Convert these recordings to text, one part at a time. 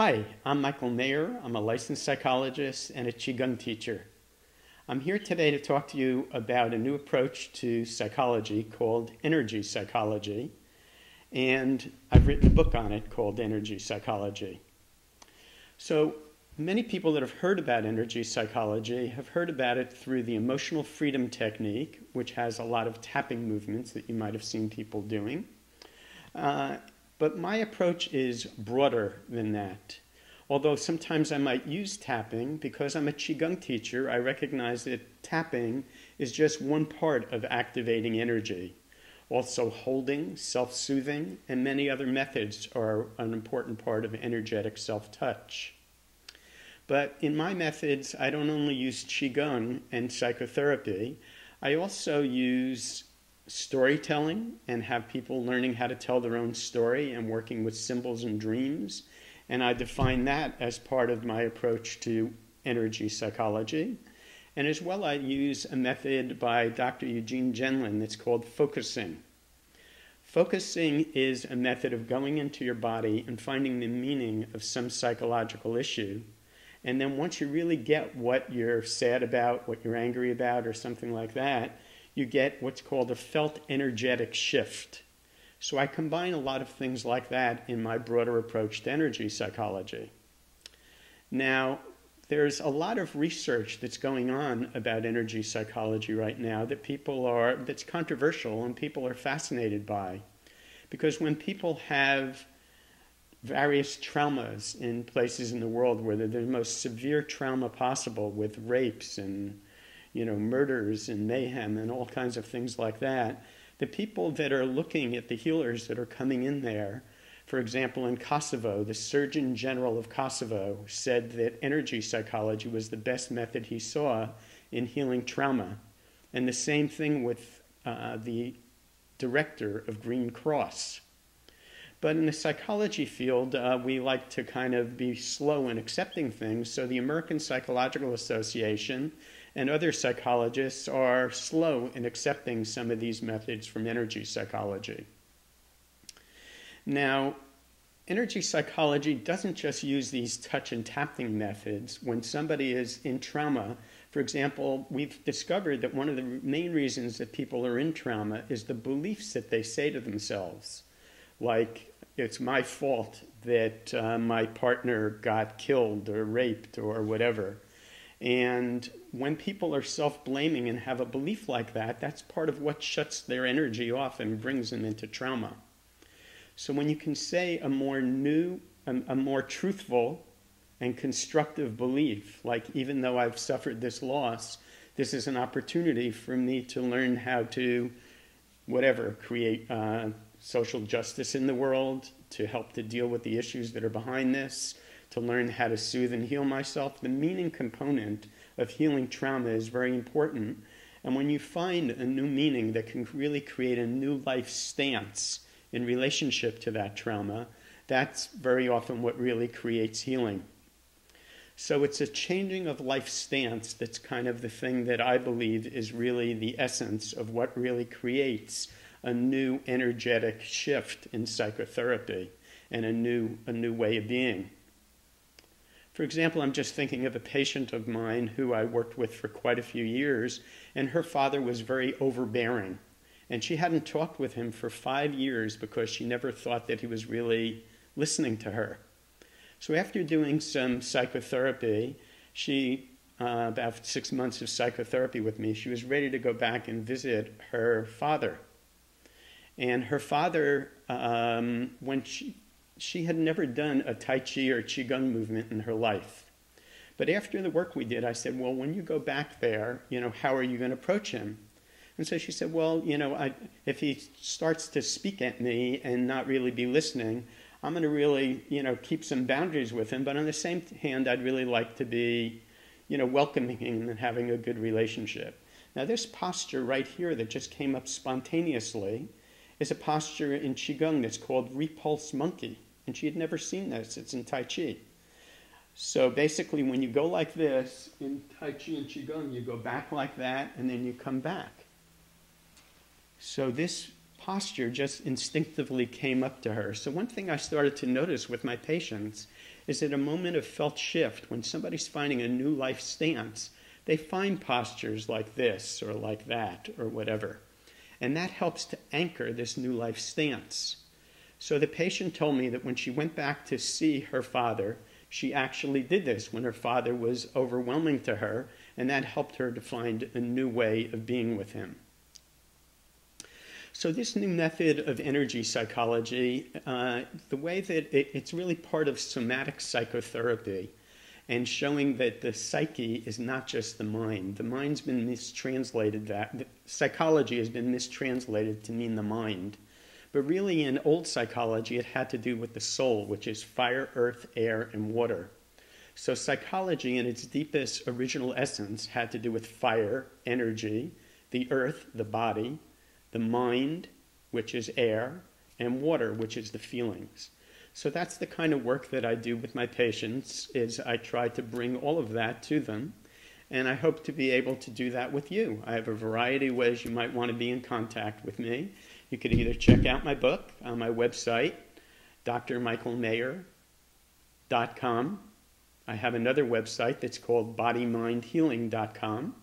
Hi, I'm Michael Mayer. I'm a licensed psychologist and a Qigong teacher. I'm here today to talk to you about a new approach to psychology called energy psychology, and I've written a book on it called Energy Psychology. So many people that have heard about energy psychology have heard about it through the emotional freedom technique, which has a lot of tapping movements that you might have seen people doing. But my approach is broader than that. Although sometimes I might use tapping, because I'm a Qigong teacher, I recognize that tapping is just one part of activating energy. Also holding, self-soothing, and many other methods are an important part of energetic self-touch. But in my methods, I don't only use Qigong and psychotherapy, I also use storytelling and have people learning how to tell their own story and working with symbols and dreams. And I define that as part of my approach to energy psychology. And as well, I use a method by Dr. Eugene Genlin that's called focusing. Focusing is a method of going into your body and finding the meaning of some psychological issue. And then once you really get what you're sad about, what you're angry about, or something like that, you get what's called a felt energetic shift. So I combine a lot of things like that in my broader approach to energy psychology. Now, there's a lot of research that's going on about energy psychology right now that's controversial and people are fascinated by. Because when people have various traumas in places in the world where they're the most severe trauma possible, with rapes and murders and mayhem and all kinds of things like that, the people that are looking at the healers that are coming in there, for example, in Kosovo, the Surgeon General of Kosovo said that energy psychology was the best method he saw in healing trauma. And the same thing with the director of Green Cross. But in the psychology field, we like to kind of be slow in accepting things, so the American Psychological Association and other psychologists are slow in accepting some of these methods from energy psychology. Now, energy psychology doesn't just use these touch and tapping methods. When somebody is in trauma, for example, we've discovered that one of the main reasons that people are in trauma is the beliefs that they say to themselves. Like, it's my fault that my partner got killed or raped or whatever. And when people are self-blaming and have a belief like that, that's part of what shuts their energy off and brings them into trauma. So when you can say a more truthful and constructive belief, like, even though I've suffered this loss, this is an opportunity for me to learn how to, create social justice in the world, to help to deal with the issues that are behind this, to learn how to soothe and heal myself. The meaning component of healing trauma is very important. And when you find a new meaning that can really create a new life stance in relationship to that trauma, that's very often what really creates healing. So it's a changing of life stance that's kind of the thing that I believe is really the essence of what really creates a new energetic shift in psychotherapy and a new way of being. For example, I'm just thinking of a patient of mine who I worked with for quite a few years, and her father was very overbearing. And she hadn't talked with him for 5 years because she never thought that he was really listening to her. So after doing some psychotherapy, about 6 months of psychotherapy with me, she was ready to go back and visit her father. And her father, when she had never done a Tai Chi or Qigong movement in her life. But after the work we did, I said, well, when you go back there, how are you going to approach him? And so she said, well, if he starts to speak at me and not really be listening, I'm going to really, keep some boundaries with him. But on the same hand, I'd really like to be, welcoming him and having a good relationship. Now, this posture right here that just came up spontaneously is a posture in Qigong that's called repulse monkey. And she had never seen this. It's in Tai Chi. So basically, when you go like this, in Tai Chi and Qigong, you go back like that, and then you come back. So this posture just instinctively came up to her. So one thing I started to notice with my patients is at a moment of felt shift, when somebody's finding a new life stance, they find postures like this or like that or whatever. And that helps to anchor this new life stance. So the patient told me that when she went back to see her father, she actually did this when her father was overwhelming to her, and that helped her to find a new way of being with him. So this new method of energy psychology, the way that it's really part of somatic psychotherapy, and showing that the psyche is not just the mind. The mind's been mistranslated, psychology has been mistranslated to mean the mind. But really in old psychology, it had to do with the soul, which is fire, earth, air, and water. So psychology in its deepest original essence had to do with fire, energy, the earth, the body, the mind, which is air, and water, which is the feelings. So that's the kind of work that I do with my patients, is I try to bring all of that to them, and I hope to be able to do that with you. I have a variety of ways you might want to be in contact with me. You could either check out my book on my website, drmichaelmayer.com. I have another website that's called bodymindhealing.com.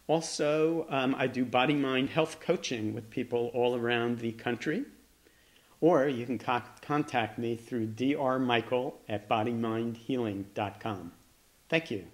Also, I do body-mind health coaching with people all around the country. Or you can contact me through drmichael@bodymindhealing.com. Thank you.